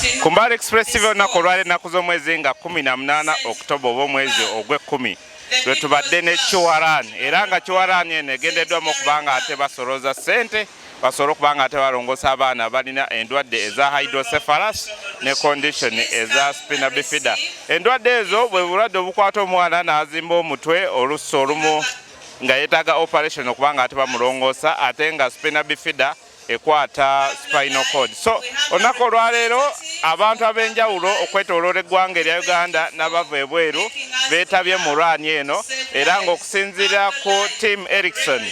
Ku Mbale Express TV olunaku olwaleero ennaku z'omwezi nga 18 Oktoba oba omwezi ogw'ekkumi lwe tubadde ne Chiwaran era nga Chiwaran eno egendeddwamu okuba nga ate basolooza ssente basobole okuba nga ate balongoosa abaana abalina endwadde eza hydrocephalus ne condition eza spina bifida. Endwadde ezo bwe bulwadde obukwata omwana n'azimba omutwe oluusi olumu nga yeetaaga operation okuba nga ate bamulongoosa ate nga spina bifida ekwata spinal cord. So olunaku olwaleero abantu ab'enjawulo okwetooloola eggwanga erya Uganda n'abava ebweru beetabye mu lwanyi eno era ng'okusinziira ku Tim Erickson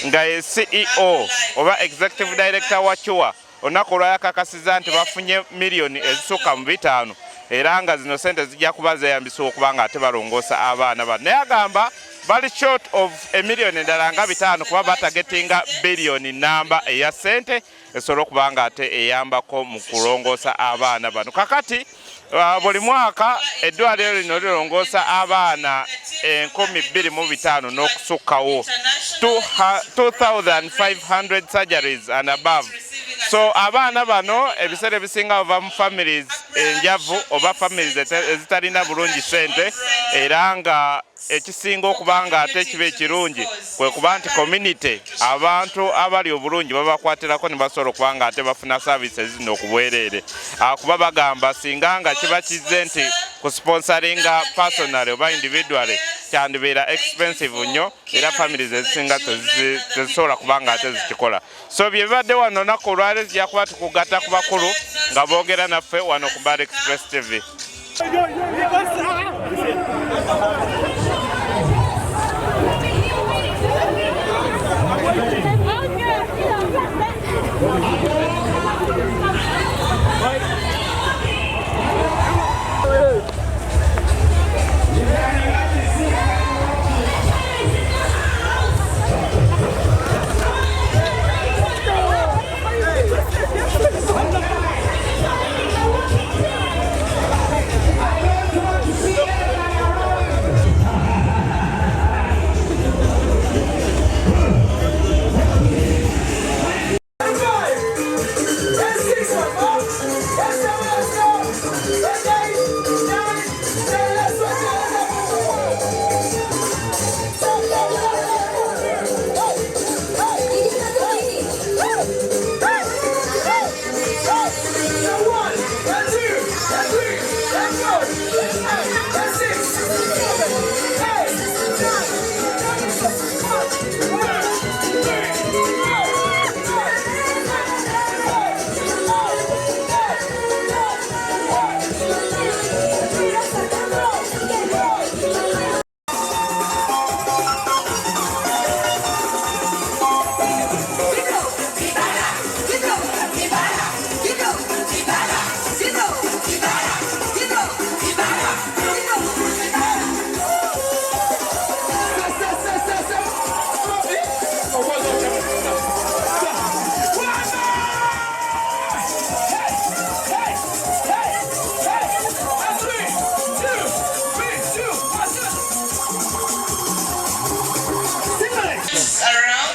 nga ye CEO oba Executive Director wa Chua olunaku olwaleero akakasizza nti bafunye miliyoni ezisukka mu 5 era nga zino sente zijja kuba zeeyambisibwa okuba nga ate balongoosa abaana bano. Naye agamba bali short of emiliyoni endala nga 5 kuba batagetinga biliyoni namba eya ssente esobola okuba nga ate eyambako mu kulongoosa abaana bano. Kakati buli mwaka eddwaliro lino lirongoosa abaana 25,000 n'okusukkawo 2,500 surgeries and above. So abaana bano ebiseera ebisinga bava mu families enjavu oba families ezitalina bulungi ssente era nga ekisinga okuba nga ate kiba ekirungi kwe kuba nti community abantu abali obulungi babakwatirako ne basobola okuba nga ate bafuna services zino okubwereere. Kuba bagamba singa nga kiba kizze nti ku sponsoringa personally oba individually kyandibeera expensive nnyo era families ezisinga tezisobola kuba nga ate zikikola. So bye bibadde wano olunaku olwaleero zijja kuba tukugatta ku bakulu nga boogera naffe wano ku Mbale Express TV.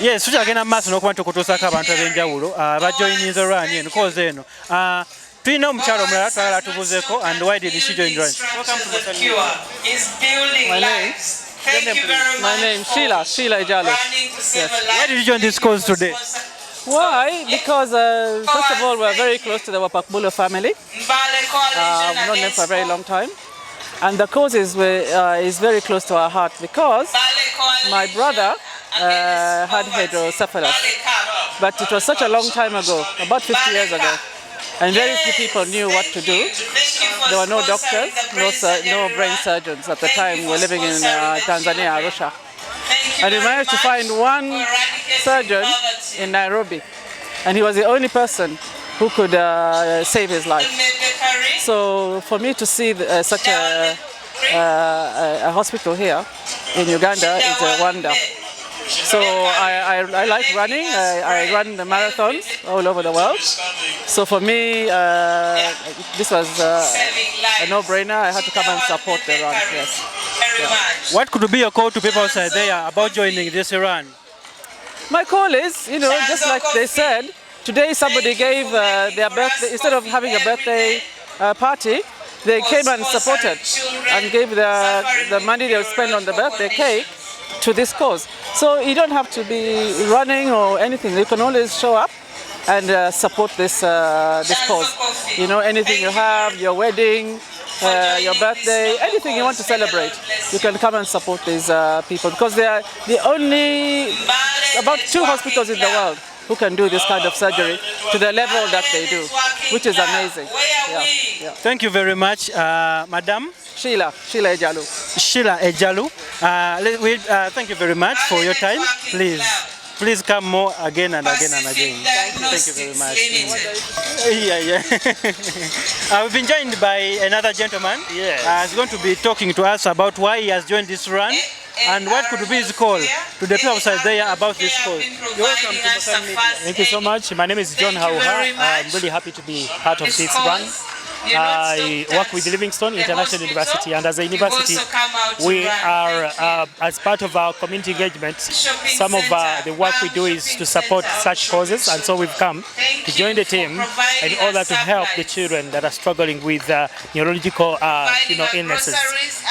Yes, tukyagenda mu maaso n'okuba nti okutuusako abantu ab'enjawulo abajoyininze olwanyi eno koze eno. Tulina omukyalo omulala twagala tubuuzeeko and why did she join Rwanda? My name is Sheila Ijalo. Yes. Why did you join this cause today? Why? Because first of all, we're very close to the Wapakbulo family. We've known them for a very long time. And the cause is very close to our heart because my brother had hydrocephalus. But it was such a long time ago, about 50 years ago. And very few people knew what to do. There were no doctors, no brain surgeons at the time. We were living in Tanzania, Arusha. And we managed to find one surgeon in Nairobi. And he was the only person who could save his life. So for me to see such a hospital here in Uganda is a wonder. So I like running. I run the marathons all over the world. So for me, this was a no-brainer. I had to come and support the run. Yes. Yeah. What could be your call to people outside there about joining this run? My call is, just like they said, Today somebody gave their birthday, instead of having a birthday party, they came and supported and gave the money they'll spend on the birthday cake to this cause. So you don't have to be running or anything. You can always show up and support this cause. You know, anything you have, your wedding, your birthday, anything you want to celebrate, you can come and support these people, because they are the only about 2 hospitals in the world who can do this kind of surgery to the level that they do, which is amazing. Yeah. Thank you very much, Madam. Sheila Ejalu. Sheila Ejalu. Thank you very much for your time. Please come more again and again and again. Thank you very much. We've been joined by another gentleman. He's going to be talking to us about why he has joined this run and what could be his call to the people outside there about this cause. You're welcome to Mosan Media. Thank you so much. My name is John Hauha. I'm really happy to be part of this run. I work with Livingstone International University, and as a university, we are, as part of our community engagement, some of the work we do is to support such causes, and so we've come to join the team in order to help the children that are struggling with neurological illnesses.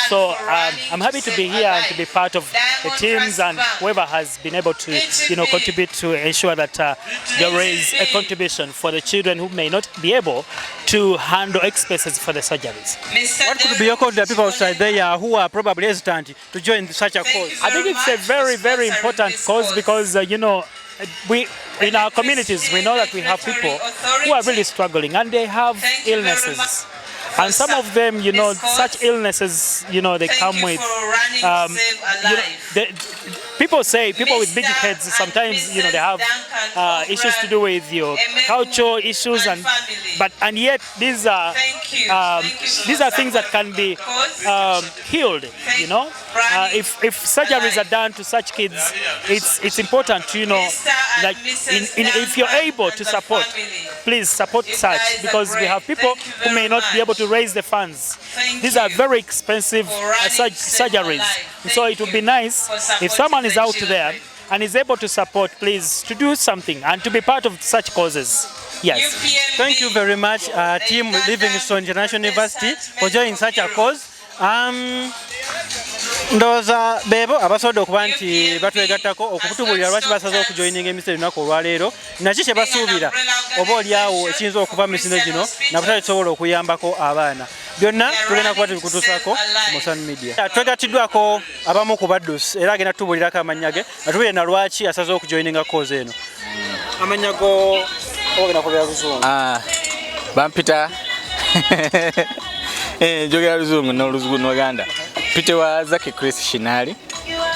So I'm happy to be here and to be part of the teams and whoever has been able to contribute to ensure that there is a contribution for the children who may not be able to handle expenses for the surgeries. What could be your call to the people outside there who are probably hesitant to join such a cause? I think it's a very, very important cause because, we in our communities, we know that we have people who are really struggling and they have illnesses. And some of them, such illnesses, they come with, people with big heads, sometimes, they have issues to do with your cultural issues, and yet these are things that can be healed, If surgeries are done to such kids, it's important to, if you're able to support, please support such, because we have people who may not be able to raise the funds. These are very expensive surgeries. So it would be nice if someone is out there and is able to support, please, to do something and to be part of such causes. Yes. Thank you very much, Team Livingstone International University, for joining such a cause. Ndowooza beebo abasobodde okuba nti batwegattako okutubulira lwaki basaze okujoyininga emisinde lunaku olwaleero, naki kye basuubira oba oliawo ekiyinza okuva mu misinde gino nabutale tusobola okuyambako abaana. Byonna tugenda kuba tubikutuusako ku Mosan Media. Twegattiddwako abamu ku baddusi era agenda tutubulirako amannya ge atubulire na lwaki asaze okujoyininga cause eno. Amannya go ogenda kubeera Luzungu. Bampita njogera Luzungu n'Oluzungu n'Oluganda. Peter wa Zaki Chris Shinali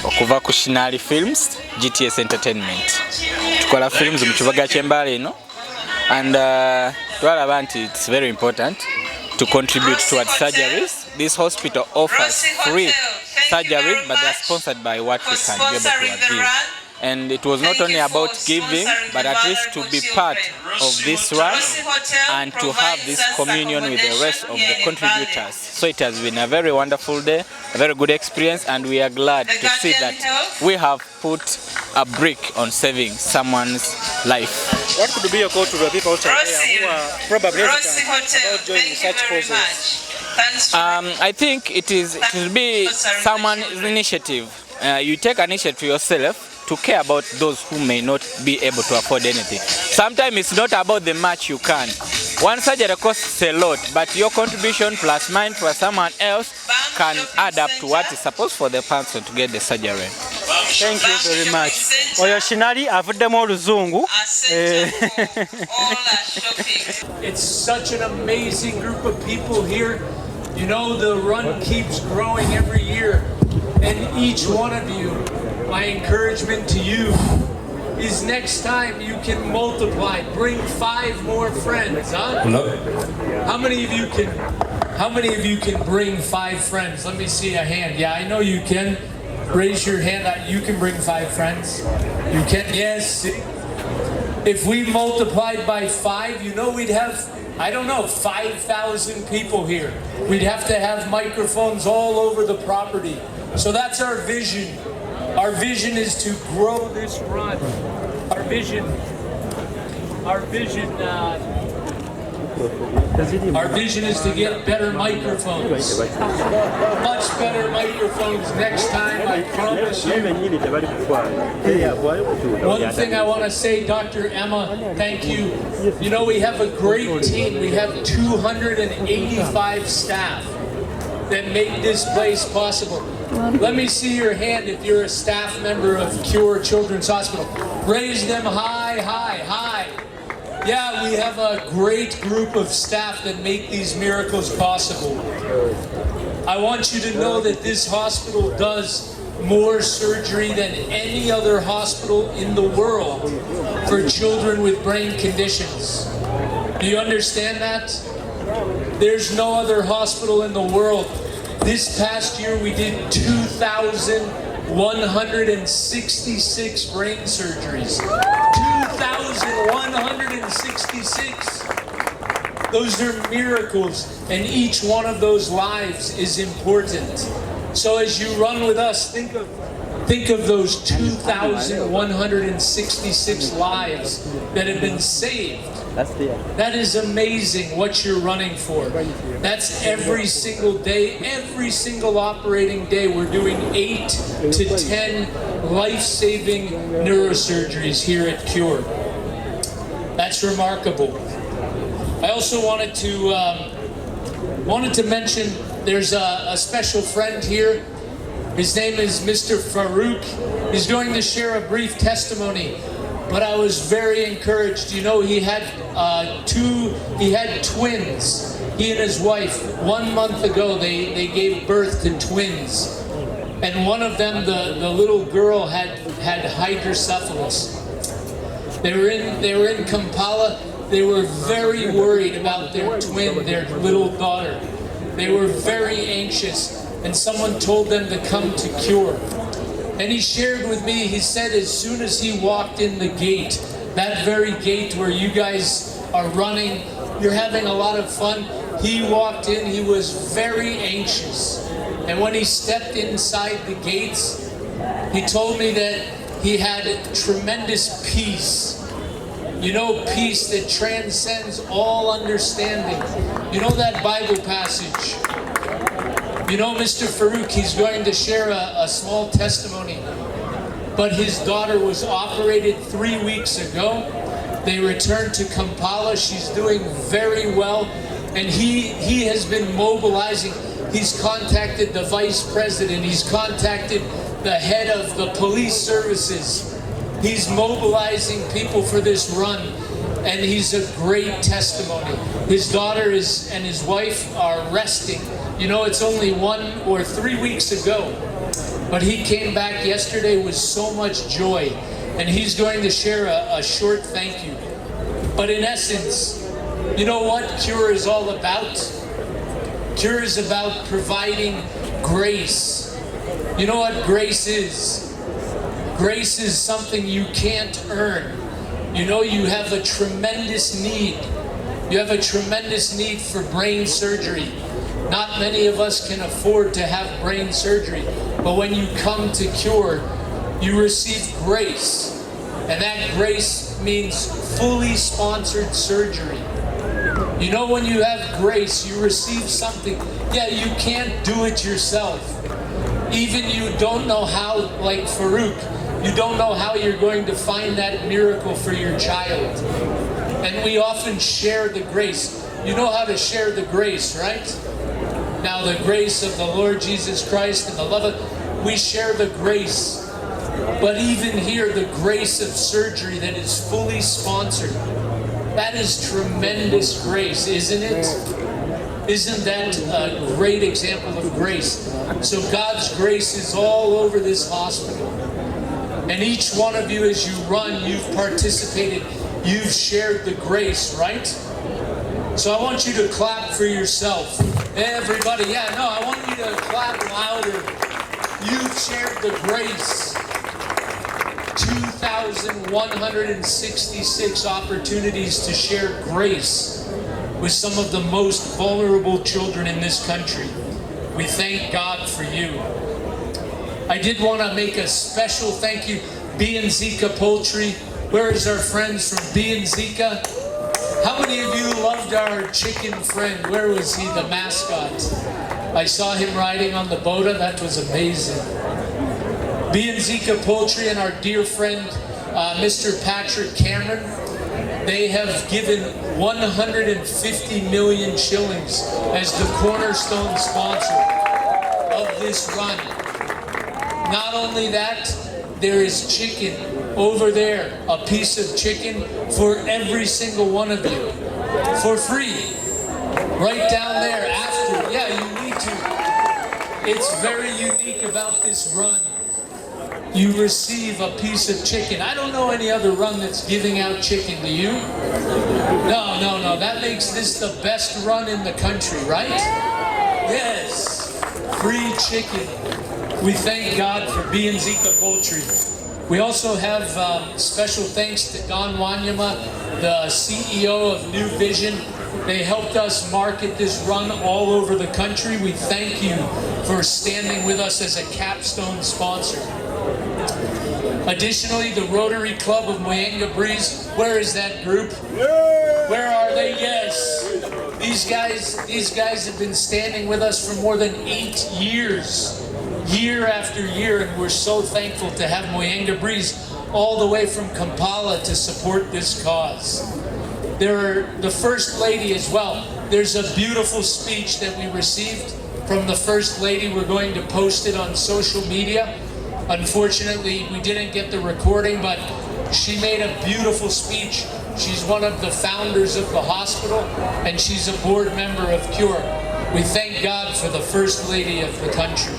okuva ku Shinali Films GTS Entertainment. Tukola films mu kibuga ky'Embale eno, and twalaba nti it's very important to contribute towards surgeries. This hospital offers free surgeries, but they are sponsored by what we can be able to give. And it was not only about giving, but at least to be part of this run and to have this communion with the rest of the contributors. So it has been a very wonderful day, a very good experience, and we are glad to see that we have put a brick on saving someone's life. What could be your call to the people outside there who are probably hesitant about joining such causes? I think it will be someone's initiative. You take an initiative yourself to care about those who may not be able to afford anything. Sometimes it's not about the much you can. One surgery costs a lot, but your contribution plus mine plus someone else can add up to what is supposed for the person to get the surgery. Thank you very much. Oyo Shinali avuddemu Oluzungu. It's such an amazing group of people here. You know, the run keeps growing every year, and each one of you, my encouragement to you is next time you can multiply, bring 5 more friends, huh? How many of you can bring 5 friends? Let me see a hand. Yeah, I know you can. Raise your hand. You can bring 5 friends. You can. Yes. If we multiplied by 5, we'd have, 5,000 people here. We'd have to have microphones all over the property. So that's our vision. Our vision is to grow this run. Our our vision is to get better microphones. Much better microphones next time, I promise you. One thing I want to say, Dr. Emma, thank you. You know, we have a great team. We have 285 staff that make this place possible. Let me see your hand if you're a staff member of Cure Children's Hospital. Raise them high, high, high. Yeah, we have a great group of staff that make these miracles possible. I want you to know that this hospital does more surgery than any other hospital in the world for children with brain conditions. Do you understand that? There's no other hospital in the world. This past year we did 2,166 brain surgeries. 2,166. Those are miracles, and each one of those lives is important. So as you run with us, think of those 2,166 lives that have been saved. That is amazing what you're running for. That's every single day, every single operating day. We're doing 8 to 10 life-saving neurosurgeries here at Cure. That's remarkable. I also wanted to mention there's a special friend here. His name is Mr. Farouk. He's going to share a brief testimony. But I was very encouraged. You know, he had twins. He and his wife, 1 month ago, they gave birth to twins. And one of them, the little girl, had hydrocephalus. They were in Kampala. They were very worried about their twin, their little daughter. They were very anxious, and someone told them to come to Cure. And he shared with me, he said as soon as he walked in the gate, that very gate where you guys are running, you're having a lot of fun, he walked in, he was very anxious. And when he stepped inside the gates, he told me that he had tremendous peace. You know, peace that transcends all understanding. You know that Bible passage? You know, Mr. Farouk, he's going to share a small testimony. But his daughter was operated 3 weeks ago. They returned to Kampala. She's doing very well. And he has been mobilizing. He's contacted the vice president. He's contacted the head of the police services. He's mobilizing people for this run. And he's a great testimony. His daughter and his wife are resting. You know, it's only 1 or 3 weeks ago. But he came back yesterday with so much joy. And he's going to share a short thank you. But in essence, you know what Cure is all about? Cure is about providing grace. You know what grace is? Grace is something you can't earn. You know, you have a tremendous need. You have a tremendous need for brain surgery. Not many of us can afford to have brain surgery. But when you come to Cure, you receive grace. And that grace means fully sponsored surgery. You know, when you have grace, you receive something. Yeah, you can't do it yourself. Even you don't know how, like Farouk, you don't know how you're going to find that miracle for your child. And we often share the grace. You know how to share the grace, right? Now the grace of the Lord Jesus Christ and the love of, we share the grace. But even here, the grace of surgery that is fully sponsored, that is tremendous grace, isn't it? Isn't that a great example of grace? So God's grace is all over this hospital. And each one of you, as you run, you've participated, you've shared the grace, right? So I want you to clap for yourself. Everybody, yeah, no, I want you to clap louder. You've shared the grace. 2,166 opportunities to share grace with some of the most vulnerable children in this country. We thank God for you. I did want to make a special thank you. B&Z Poultry, Where is our friends from B and Zika? How many of you loved our chicken friend? Where was he, the mascot? I saw him riding on the boda. That was amazing. B and Zika Poultry and our dear friend, Mr. Patrick Cameron, they have given 150 million shillings as the cornerstone sponsor of this run. Not only that, there is chicken over there, a piece of chicken for every single one of you, for free. Right down there after, yeah, you need to. It's very unique about this run. You receive a piece of chicken. I don't know any other run that's giving out chicken, do you? No, that makes this the best run in the country, right? Yes, free chicken. We thank God for B and Zika Poultry. We also have special thanks to Don Wanyama, the CEO of New Vision. They helped us market this run all over the country. We thank you for standing with us as a capstone sponsor. Additionally, the Rotary Club of Mwenga Breeze, where is that group? Where are they? Yes. These guys have been standing with us for more than 8 years. Year after year, and we're so thankful to have Mwenga Breeze all the way from Kampala to support this cause. They're the First Lady as well. There's a beautiful speech that we received from the First Lady. We're going to post it on social media. Unfortunately, we didn't get the recording, but she made a beautiful speech. She's one of the founders of the hospital, and she's a board member of CURE. We thank God for the First Lady of the country.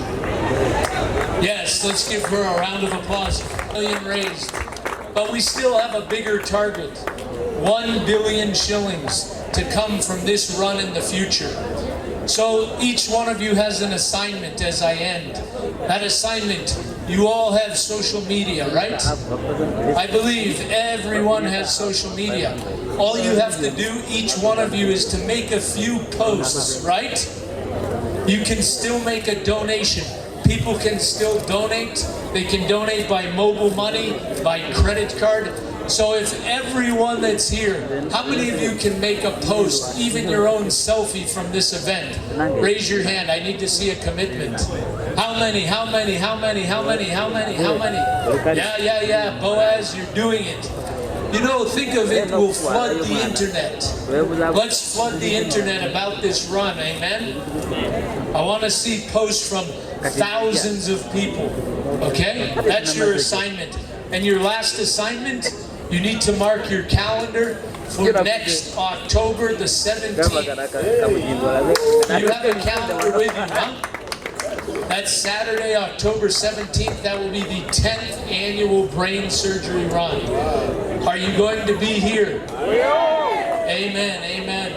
Yes, let's give her a round of applause. $1 million raised. But we still have a bigger target. 1 billion shillings to come from this run in the future. So each one of you has an assignment as I end. That assignment, you all have social media, right? I believe everyone has social media. All you have to do, each one of you, is to make a few posts, right? You can still make a donation. People can still donate. They can donate by mobile money, by credit card. So if everyone that's here, how many of you can make a post, even your own selfie from this event? Raise your hand. I need to see a commitment. How many? How many? How many? How many? How many? How many? Yeah. Boaz, you're doing it. You know, think of it, we'll flood the internet. Let's flood the internet about this run, amen? I want to see posts from thousands of people, okay? That's your assignment. And your last assignment, you need to mark your calendar for next October the 17th. You have a calendar with you, huh? That's Saturday, October 17th. That will be the 10th annual brain surgery run. Are you going to be here? Amen, amen.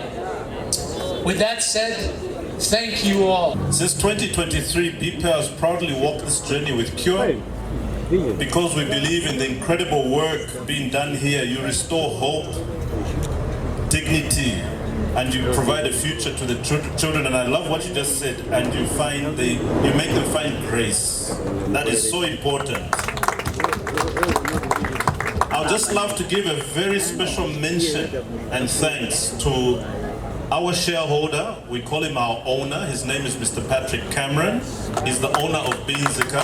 With that said, thank you all. Since 2023, BPA has proudly walked this journey with CURE. Because we believe in the incredible work being done here, you restore hope, dignity, and you provide a future to the children. And I love what you just said. And you make them find grace. That is so important. I'd just love to give a very special mention and thanks to our shareholder. We call him our owner. His name is Mr. Patrick Cameron. He's the owner of Binzika.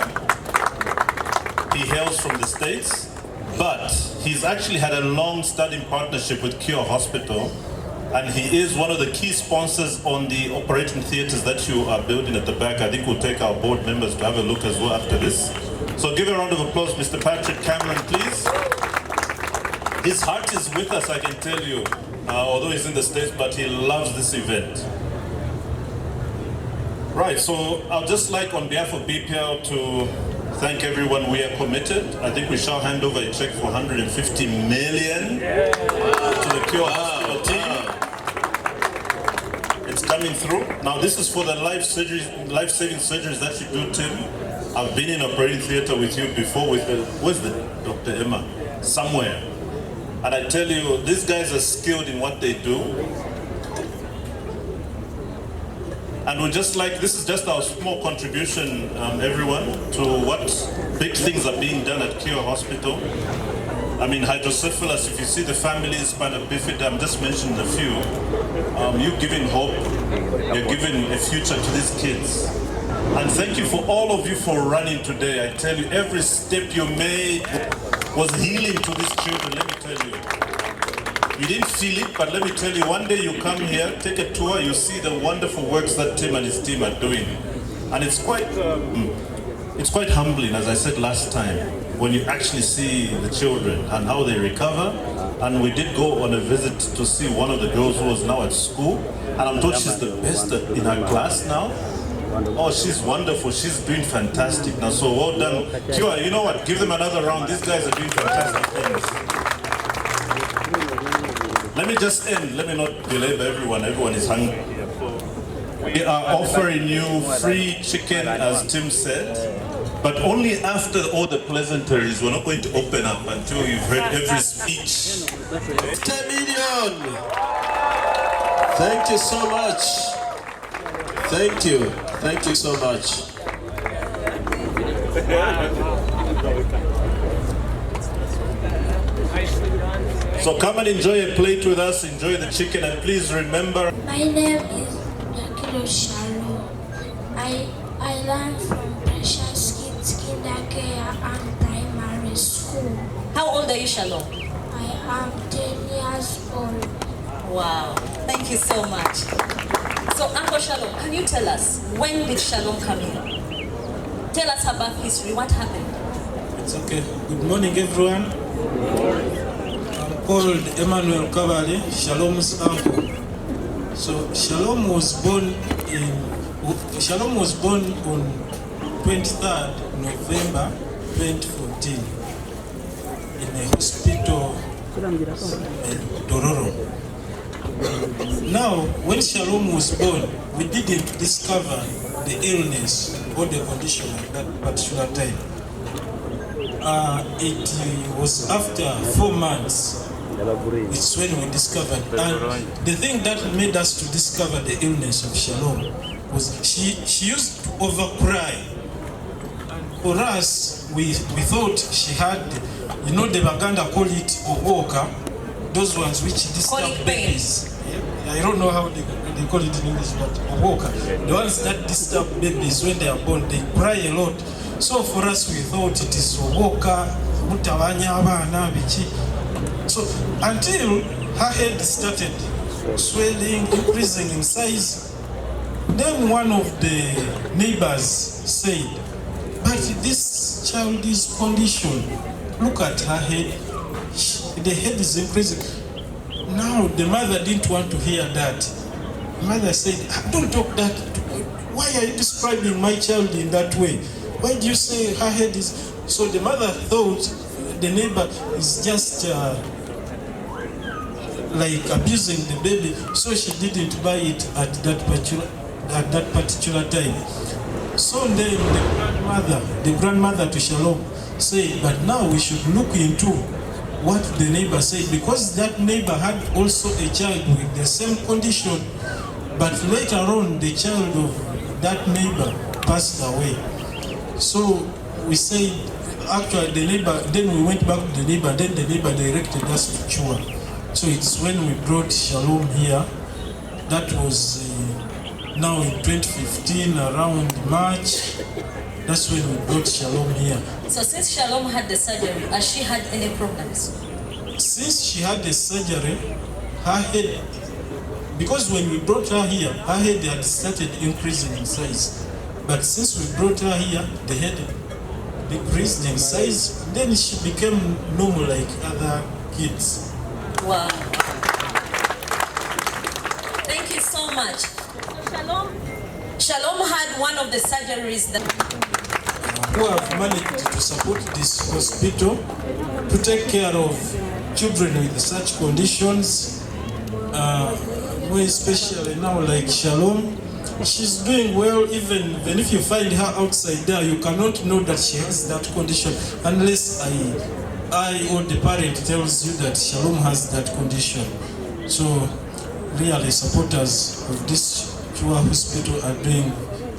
He hails from the States, but he's actually had a long-standing partnership with CURE Hospital, and he is one of the key sponsors on the operating theaters that you are building at the back. I think we'll take our board members to have a look as well after this. So give a round of applause, Mr. Patrick Cameron, please. His heart is with us, I can tell you, although he's in the States, but he loves this event. Right, so I'd just like on behalf of BPL to thank everyone. We are committed. I think we shall hand over a check for 150 million to the CURE Hospital team. It's coming through. Now this is for the life-saving surgeries that you do, Tim. I've been in operating theater with you before with where's the Dr. Emma? Somewhere. And I tell you, these guys are skilled in what they do. And we're just like, this is just our small contribution, everyone, to what big things are being done at CURE Hospital. I mean, hydrocephalus, if you see the family, spina bifida, I'm just mentioning a few. You're giving hope, you're giving a future to these kids. And thank you for all of you for running today. I tell you, every step you made was healing to these children, let me tell you. You didn't feel it, but let me tell you, one day you come here, take a tour, you see the wonderful works that Tim and his team are doing. And it's quite humbling, as I said last time, when you actually see the children and how they recover. And we did go on a visit to see one of the girls who was now at school, and I'm told she's the best in her class now. Oh, she's wonderful. She's doing fantastic now. So well done. Kira, you know what? Give them another round. These guys are doing fantastic things. Let me just end. Let me not belabor everyone. Everyone is hungry. We are offering you free chicken, as Tim said, but only after all the pleasantries. We're not going to open up until you've heard every speech. 10 million. Thank you so much. Thank you. Thank you so much. So come and enjoy a plate with us, enjoy the chicken, and please remember. My name is Yakiro Shalom. I learn from Precious Kids Kindergarten and Primary School. How old are you, Shalom? I am 10 years old. Wow, thank you so much. So Uncle Shalom, can you tell us, when did Shalom come here? Tell us her birth history, what happened? It's okay. Good morning, everyone. I'm called Emmanuel Kavale, Shalom's uncle. So Shalom was born on 23rd November 2014 in a hospital in Dororo. Now, when Shalom was born, we didn't discover the illness or the condition at that particular time. It was after 4 months, it's when we discovered. And the thing that made us to discover the illness of Shalom was she used to overcry. For us, we thought she had, you know, the Baganda call it owoka, those ones which disturb babies. I don't know how they call it in English, but owoka. The ones that disturb babies when they are born, they cry a lot. So for us, we thought it is owoka, mutawanya abana bichi. So until her head started swelling, increasing in size, then one of the neighbors said, but this child is conditioned. Look at her head. The head is increasing. Now the mother didn't want to hear that. The mother said, don't talk that. Why are you describing my child in that way? Why do you say her head is... So the mother thought the neighbor is just like abusing the baby, so she didn't buy it at that particular time. So then the grandmother to Shalom said, but now we should look into what the neighbor said, because that neighbor had also a child with the same condition, but later on the child of that neighbor passed away. So we said, actually the neighbor, then we went back to the neighbor, then the neighbor directed us to Chua. So it's when we brought Shalom here. That was now in 2015, around March. That's when we brought Shalom here. So since Shalom had the surgery, has she had any problems? Since she had the surgery, her head, because when we brought her here, her head had started increasing in size. But since we brought her here, the head decreased in size, then she became normal like other kids. Wow. Thank you so much. Shalom had one of the surgeries that... Who have managed to support this hospital to take care of children with such conditions, more especially now like Shalom. She's doing well. Even if you find her outside there, you cannot know that she has that condition unless I or the parent tells you that Shalom has that condition. So really supporters of this Chua hospital are doing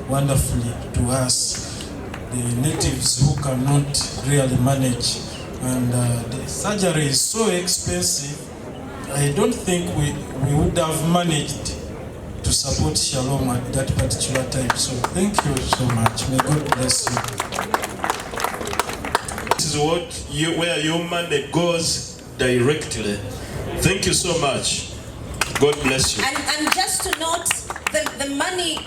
wonderfully to us, the natives who cannot really manage and the surgery is so expensive. I don't think we would have managed to support Shalom at that particular time. So thank you so much. May God bless you. This is where your money goes directly. Thank you so much. God bless you. And just to note, the money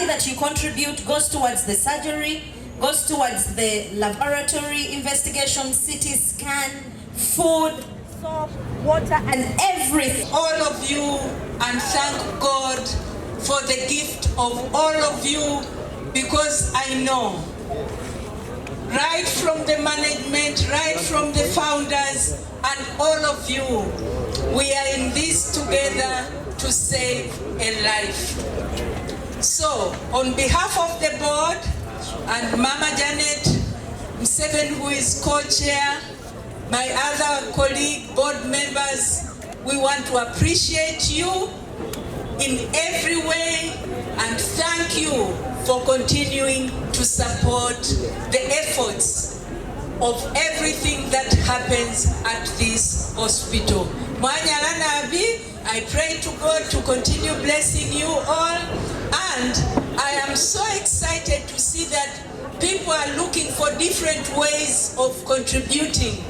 that you contribute goes towards the surgery, goes towards the laboratory investigation, CT scan, food, soap, water, and everything. All of you, and thank God for the gift of all of you, because I know, right from the management, right from the founders, and all of you, we are in this together to save a life. So, on behalf of the board and Mama Janet Mseven, who is co-chair, my other colleague, board members, we want to appreciate you in every way and thank you for continuing to support the efforts of everything that happens at this hospital. I pray to God to continue blessing you all, and I am so excited to see that people are looking for different ways of contributing.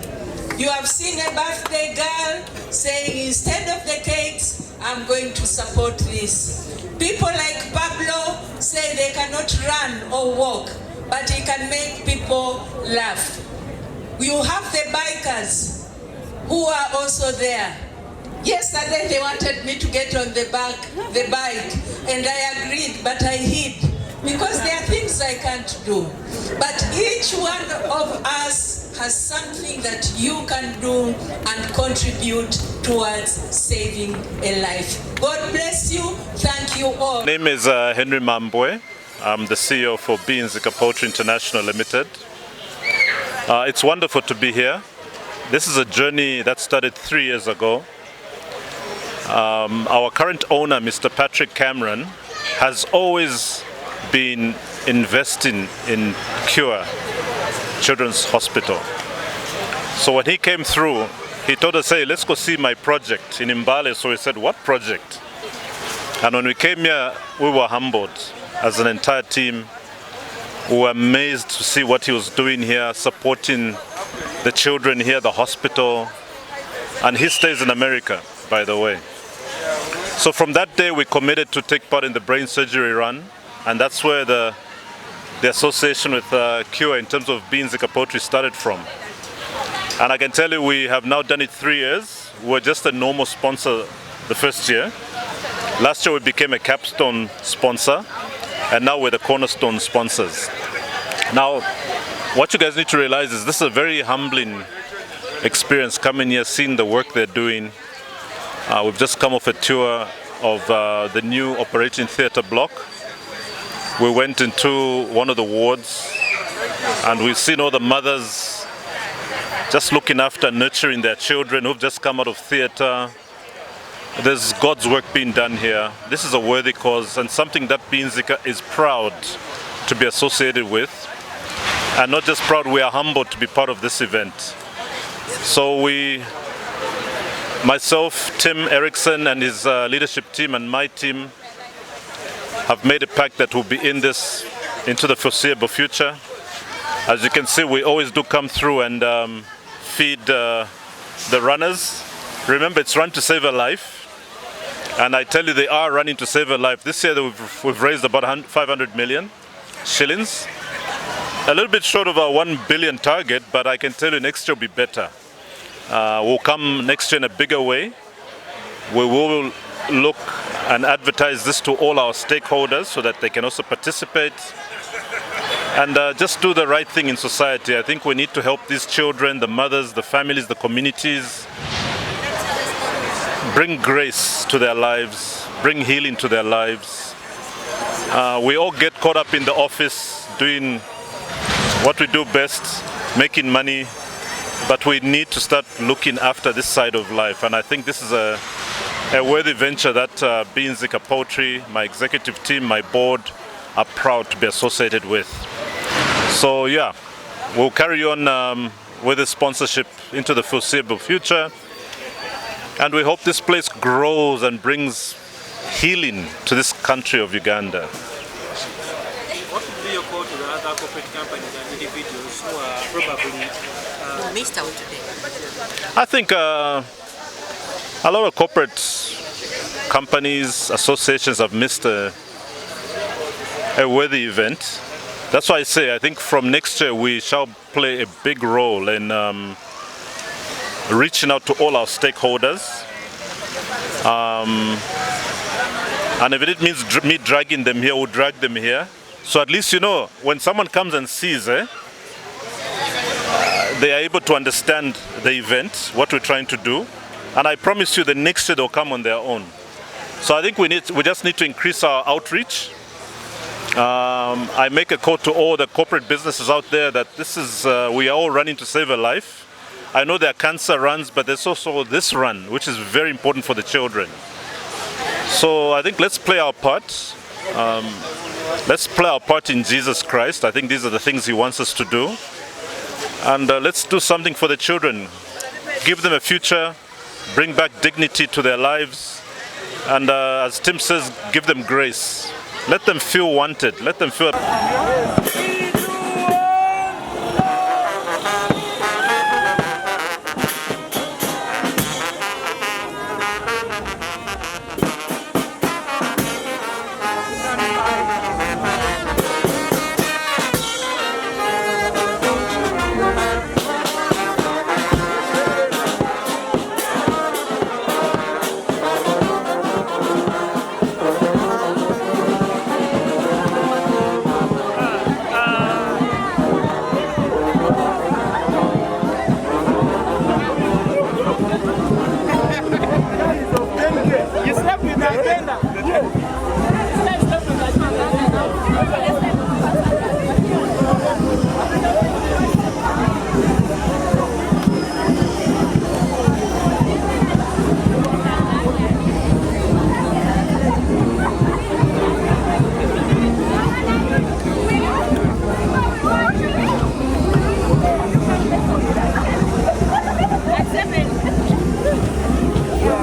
You have seen a birthday girl saying, instead of the cakes, I'm going to support this. People like Pablo say they cannot run or walk, but he can make people laugh. You have the bikers who are also there. Yesterday they wanted me to get on the bike, and I agreed, but I hid, because there are things I can't do. But each one of us has something that you can do and contribute towards saving a life. God bless you. Thank you all. My name is Henry Mambwe. I'm the CEO for Nzika Poultry International Limited. It's wonderful to be here. This is a journey that started 3 years ago. Our current owner, Mr. Patrick Cameron, has always been investing in Cure Children's Hospital. So when he came through, he told us, hey, let's go see my project in Mbale. So we said, what project? And when we came here, we were humbled as an entire team. We were amazed to see what he was doing here, supporting the children here, the hospital. And he stays in America, by the way. So from that day, we committed to take part in the brain surgery run. And that's where the association with Cure in terms of Nzika Poultry started from. And I can tell you, we have now done it 3 years. We were just a normal sponsor the first year. Last year we became a capstone sponsor, and now we're the cornerstone sponsors. Now, what you guys need to realize is this is a very humbling experience coming here, seeing the work they're doing. We've just come off a tour of the new operating theatre block. We went into one of the wards, and we've seen all the mothers just looking after, nurturing their children who've just come out of theatre. There's God's work being done here. This is a worthy cause and something that Nzika is proud to be associated with. And not just proud, we are humbled to be part of this event. So myself, Tim Erickson and his leadership team and my team have made a pact that we'll be in this into the foreseeable future. As you can see, we always do come through and feed the runners. Remember, it's run to save a life. And I tell you, they are running to save a life. This year we've raised about 500 million shillings. A little bit short of our 1 billion target, but I can tell you next year will be better. We'll come next year in a bigger way. We will look and advertise this to all our stakeholders so that they can also participate and just do the right thing in society. I think we need to help these children, the mothers, the families, the communities, bring grace to their lives, bring healing to their lives. We all get caught up in the office doing what we do best, making money, but we need to start looking after this side of life. And I think this is a worthy venture that Nzika Poultry, my executive team, my board are proud to be associated with. So yeah, we'll carry on with the sponsorship into the foreseeable future. And we hope this place grows and brings healing to this country of Uganda. What would be your call to the other corporate companies and individuals who are probably missed out today? I think a lot of corporate companies, associations have missed a worthy event. That's why I say I think from next year we shall play a big role in reaching out to all our stakeholders. And if it means me dragging them here, we'll drag them here. So at least, you know, when someone comes and sees, they are able to understand the event, what we're trying to do. And I promise you the next year they'll come on their own. So I think we just need to increase our outreach. I make a call to all the corporate businesses out there that this is, we are all running to save a life. I know there are cancer runs, but there's also this run, which is very important for the children. So I think let's play our part. Let's play our part in Jesus Christ. I think these are the things He wants us to do. And let's do something for the children. Give them a future, bring back dignity to their lives. And as Tim says, give them grace. Let them feel wanted. Let them feel...